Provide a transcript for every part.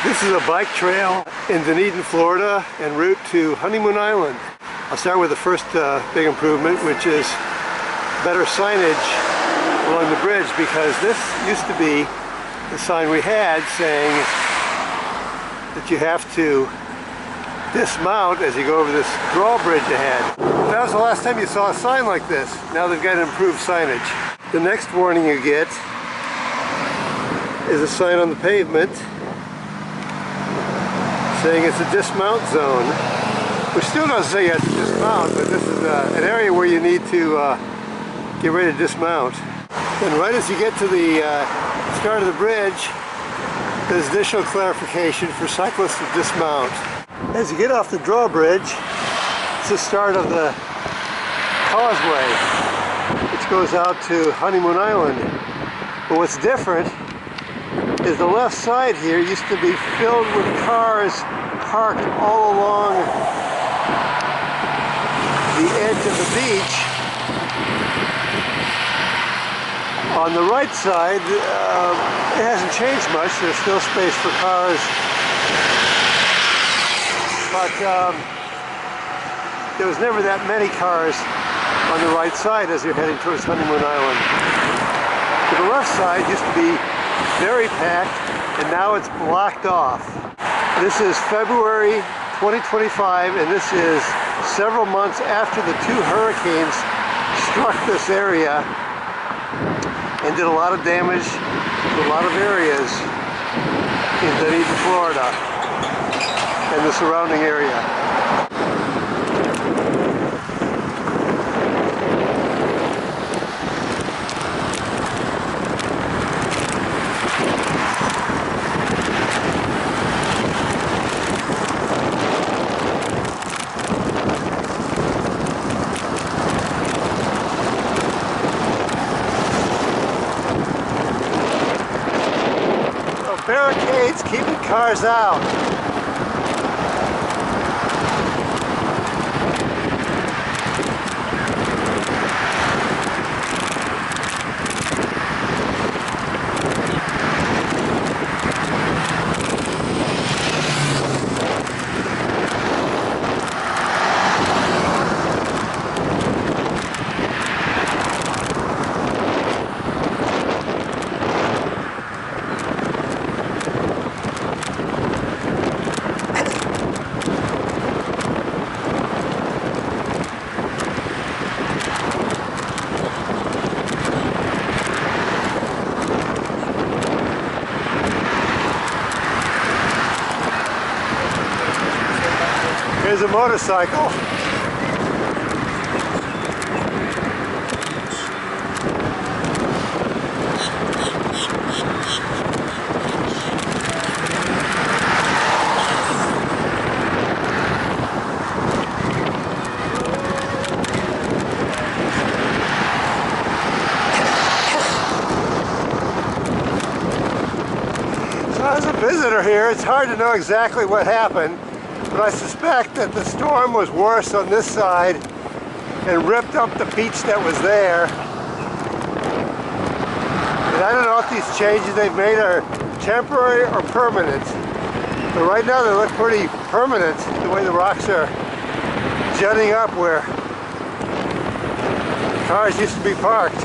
This is a bike trail in Dunedin, Florida, en route to Honeymoon Island. I'll start with the first big improvement, which is better signage along the bridge, because this used to be the sign we had saying that you have to dismount as you go over this drawbridge ahead. That was the last time you saw a sign like this. Now they've got improved signage. The next warning you get is a sign on the pavement saying it's a dismount zone, which still doesn't say you have to dismount, but this is an area where you need to get ready to dismount. And right as you get to the start of the bridge, there's additional clarification for cyclists to dismount. As you get off the drawbridge, it's the start of the causeway, which goes out to Honeymoon Island. But what's different is the left side here used to be filled with cars parked all along the edge of the beach. On the right side, it hasn't changed much. There's still space for cars, but there was never that many cars on the right side as you're heading towards Honeymoon Island. But the left side used to be very packed, and now it's blocked off. This is February 2025, and this is several months after the two hurricanes struck this area and did a lot of damage to a lot of areas in Dunedin, Florida and the surrounding area. Barricades keeping cars out. Here's a motorcycle. So as a visitor here, it's hard to know exactly what happened. But I suspect that the storm was worse on this side and ripped up the beach that was there. And I don't know if these changes they've made are temporary or permanent. But right now they look pretty permanent, the way the rocks are jutting up where cars used to be parked.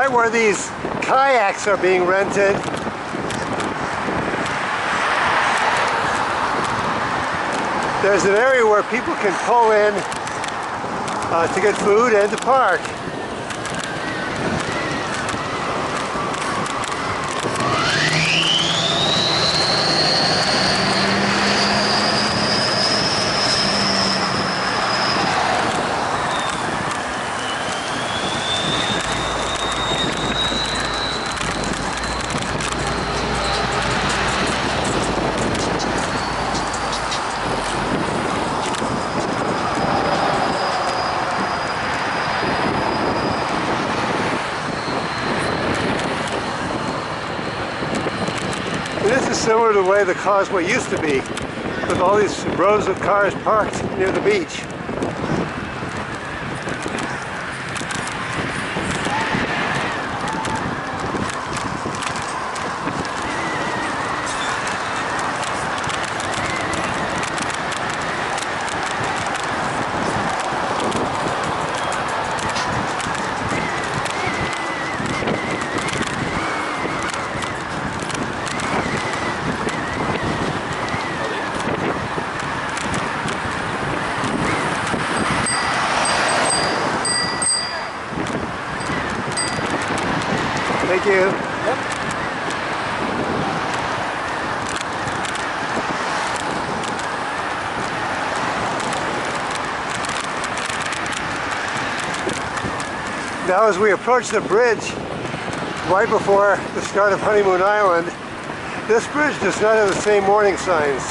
right where these kayaks are being rented, there's an area where people can pull in to get food and to park. This is similar to the way the causeway used to be, with all these rows of cars parked near the beach. Thank you. Yep. Now as we approach the bridge right before the start of Honeymoon Island, this bridge does not have the same warning signs.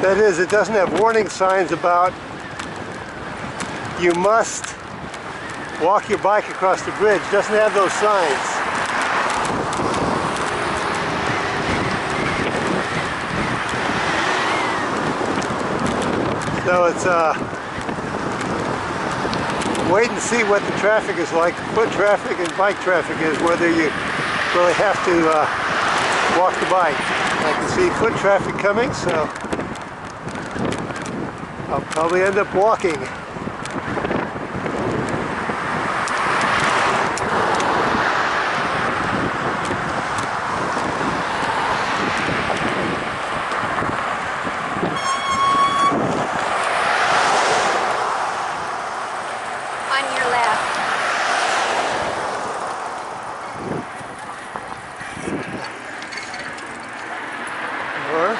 That is, it doesn't have warning signs about you must walk your bike across the bridge. It doesn't have those signs. So it's wait and see what the traffic is like, foot traffic and bike traffic is, whether you really have to walk the bike. I can see foot traffic coming, so I'll probably end up walking. On your left. Or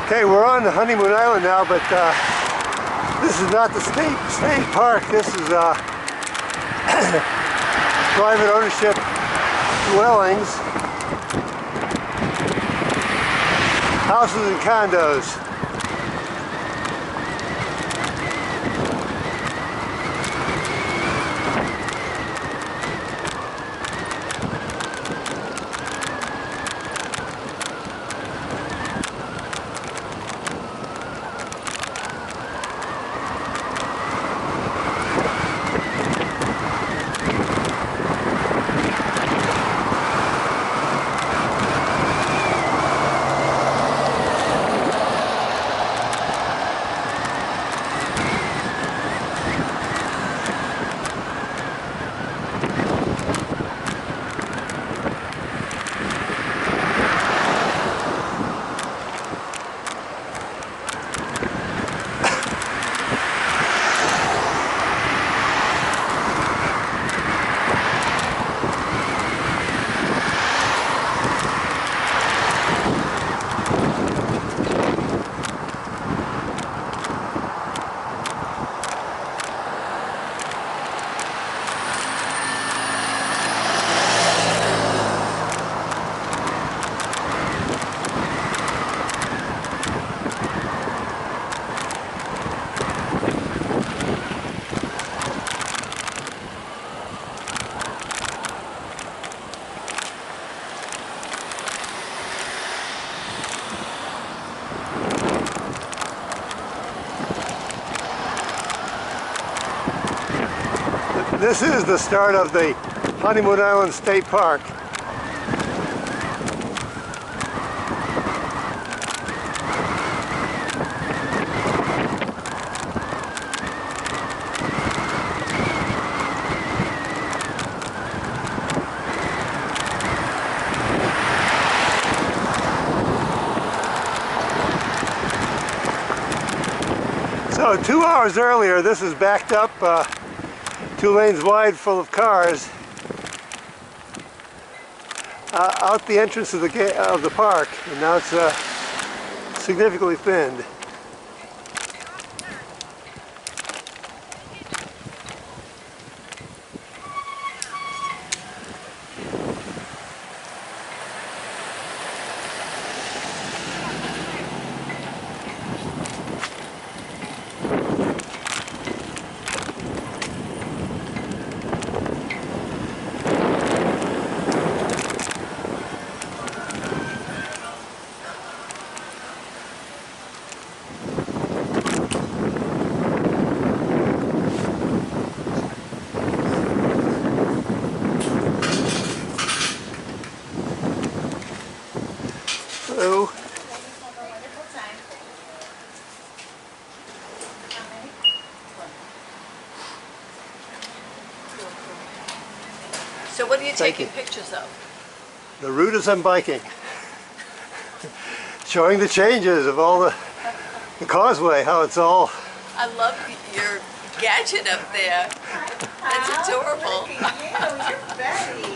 okay, we're on the Honeymoon Island now, but this is not the state park. This is private ownership dwellings, houses and condos. This is the start of the Honeymoon Island State Park. So 2 hours earlier, this is backed up 2 lanes wide, full of cars, out the entrance of the park, and now it's significantly thinned. Hello. So what are you Thank taking you. pictures of? The route is I'm biking. Showing the changes of all the causeway, how it's all... I love your gadget up there. That's adorable. Look at you, you're Betty.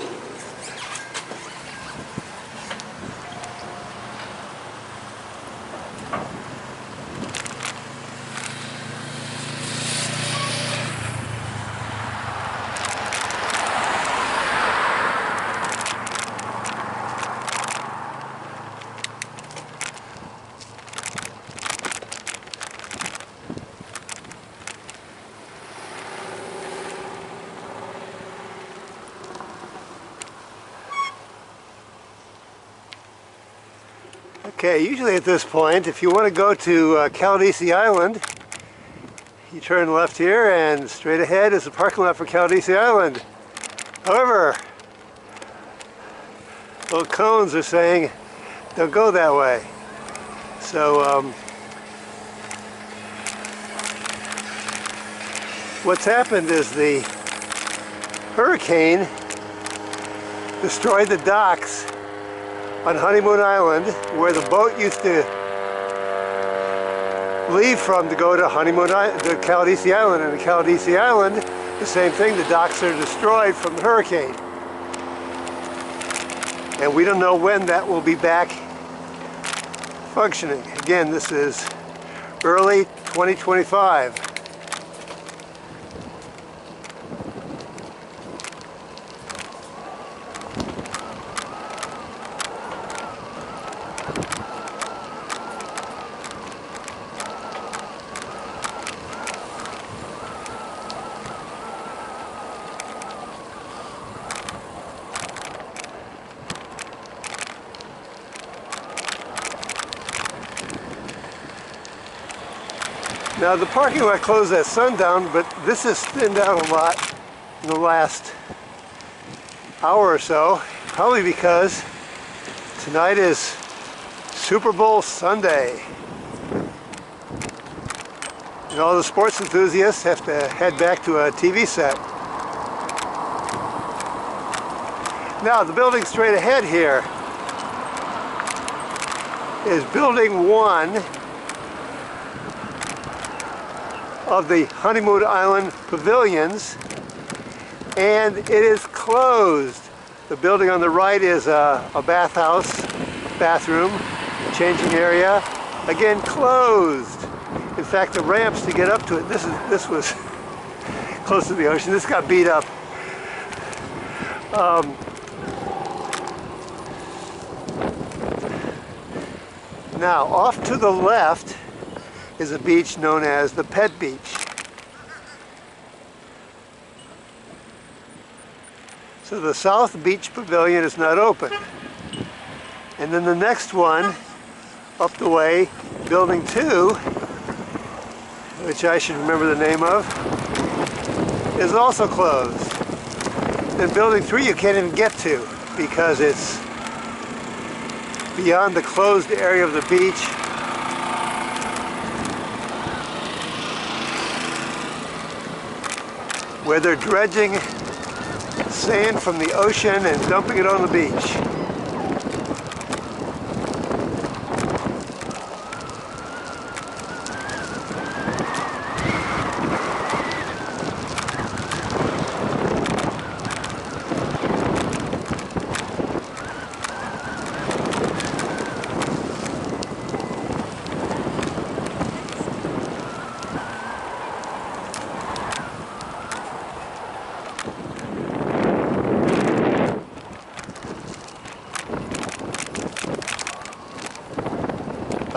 Okay, usually at this point, if you want to go to Caladesi Island, you turn left here and straight ahead is the parking lot for Caladesi Island. However, little cones are saying don't go that way. So what's happened is the hurricane destroyed the docks on Honeymoon Island, where the boat used to leave from to go to Caladesi Island. And the Caladesi Island, the same thing, the docks are destroyed from the hurricane. And we don't know when that will be back functioning. Again, this is early 2025. Now the parking lot closed at sundown, but this has thinned out a lot in the last hour or so, probably because tonight is Super Bowl Sunday. And all the sports enthusiasts have to head back to a TV set. Now the building straight ahead here is Building 1 of the Honeymoon Island pavilions, and it is closed. The building on the right is a bathhouse, bathroom, changing area, again closed. In fact, the ramps to get up to it, this was close to the ocean. This got beat up. Now, off to the left is a beach known as the Pet Beach. So the South Beach Pavilion is not open. And then the next one, up the way, Building 2, which I should remember the name of, is also closed. And building 3 you can't even get to because it's beyond the closed area of the beach. Where they're dredging sand from the ocean and dumping it on the beach.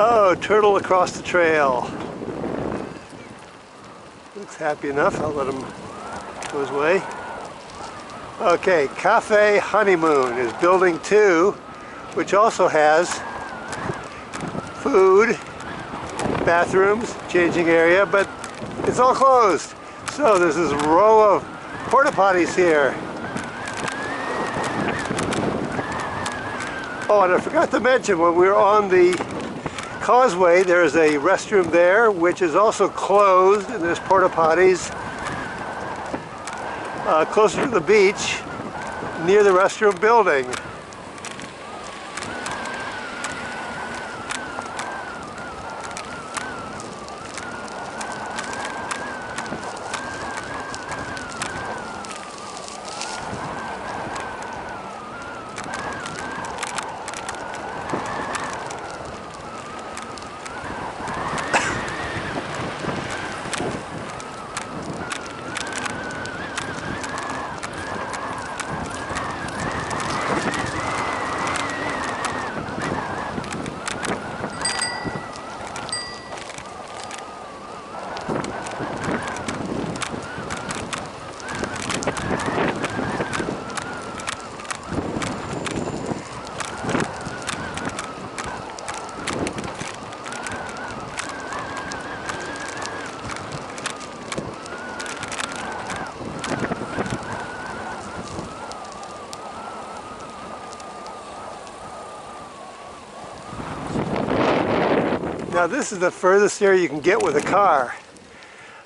Oh, turtle across the trail. Looks happy enough. I'll let him go his way. Okay, Cafe Honeymoon is building 2, which also has food, bathrooms, changing area, but it's all closed. So there's this row of porta potties here. Oh, and I forgot to mention, when we were on the causeway, there's a restroom there which is also closed, and there's porta potties closer to the beach near the restroom building. Now this is the furthest area you can get with a car.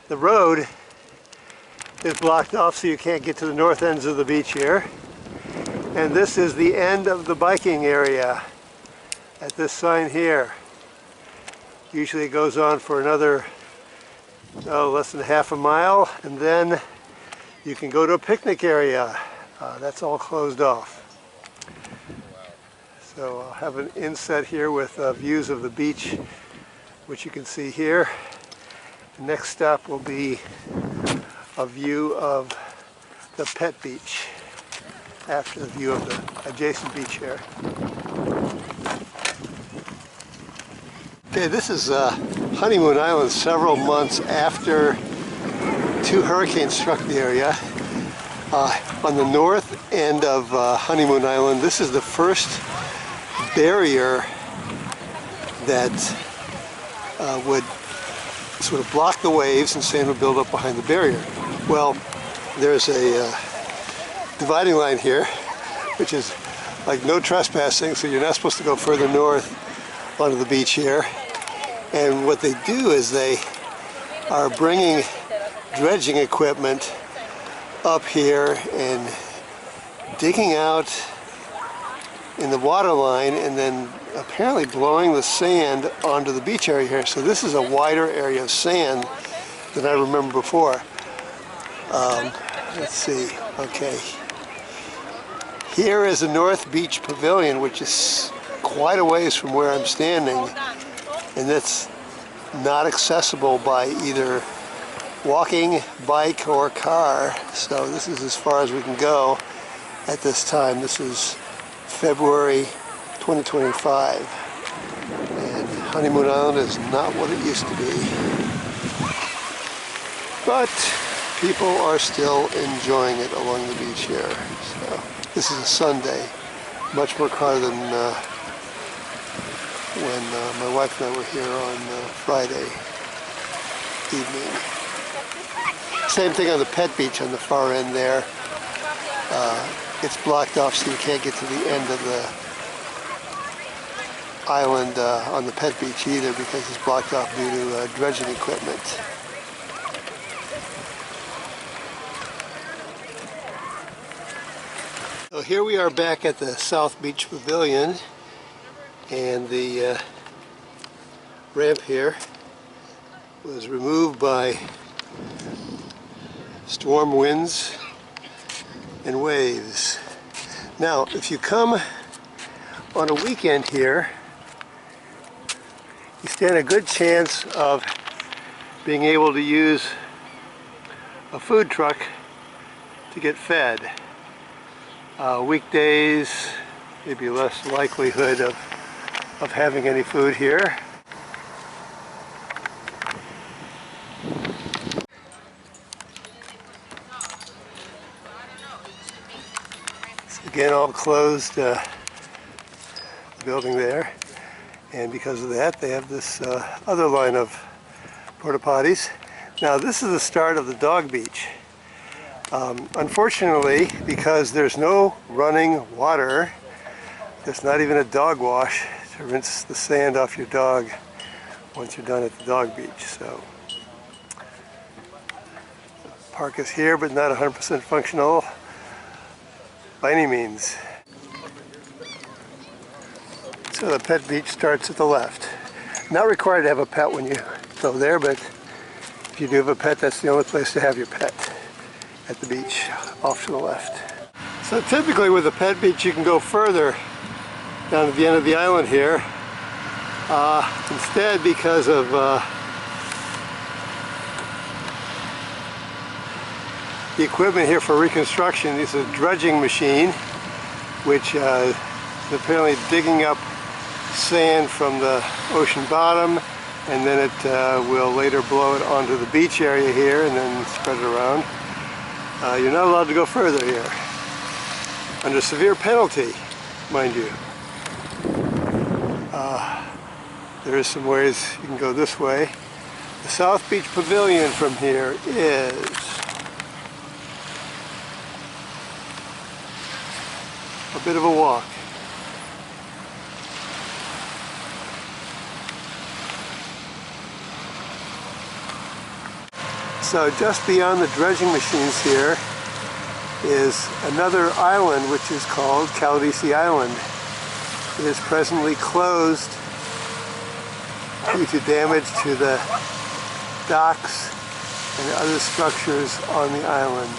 The road is blocked off so you can't get to the north ends of the beach here. And this is the end of the biking area at this sign here. Usually it goes on for another less than half a mile, and then you can go to a picnic area. That's all closed off. So I'll have an inset here with views of the beach, which you can see here. The next stop will be a view of the pet beach after the view of the adjacent beach here. Okay, this is Honeymoon Island several months after 2 hurricanes struck the area. On the north end of Honeymoon Island, this is the first barrier that would sort of block the waves and sand would build up behind the barrier. Well, there's a dividing line here, which is like no trespassing, so you're not supposed to go further north onto the beach here. And what they do is they are bringing dredging equipment up here and digging out in the water line and then apparently blowing the sand onto the beach area here. So this is a wider area of sand than I remember before. Let's see, okay. Here is the North Beach Pavilion, which is quite a ways from where I'm standing, and that's not accessible by either walking, bike, or car. So this is as far as we can go at this time. This is February 2025, and Honeymoon Island is not what it used to be. But people are still enjoying it along the beach here. So this is a Sunday, much more crowded than when my wife and I were here on Friday evening. same thing on the pet beach on the far end there. It's blocked off so you can't get to the end of the island on the pet beach either because it's blocked off due to dredging equipment. So here we are back at the South Beach Pavilion, and the ramp here was removed by storm winds and waves. Now, if you come on a weekend here, you stand a good chance of being able to use a food truck to get fed. Weekdays, maybe less likelihood of having any food here. Again, all closed building there, and because of that they have this other line of porta potties. Now this is the start of the dog beach. Unfortunately, because there's no running water, there's not even a dog wash to rinse the sand off your dog once you're done at the dog beach. So the park is here but not 100% functional by any means. So the pet beach starts at the left. Not required to have a pet when you go there, but if you do have a pet, that's the only place to have your pet, at the beach, off to the left. So typically with a pet beach you can go further down at the end of the island here. Instead, because of the equipment here for reconstruction, this is a dredging machine which is apparently digging up sand from the ocean bottom, and then it will later blow it onto the beach area here and then spread it around. You're not allowed to go further here, under severe penalty, mind you. There is some ways you can go this way. The South Beach Pavilion from here is a bit of a walk. So just beyond the dredging machines here is another island which is called Caladesi Island. It is presently closed due to damage to the docks and other structures on the island.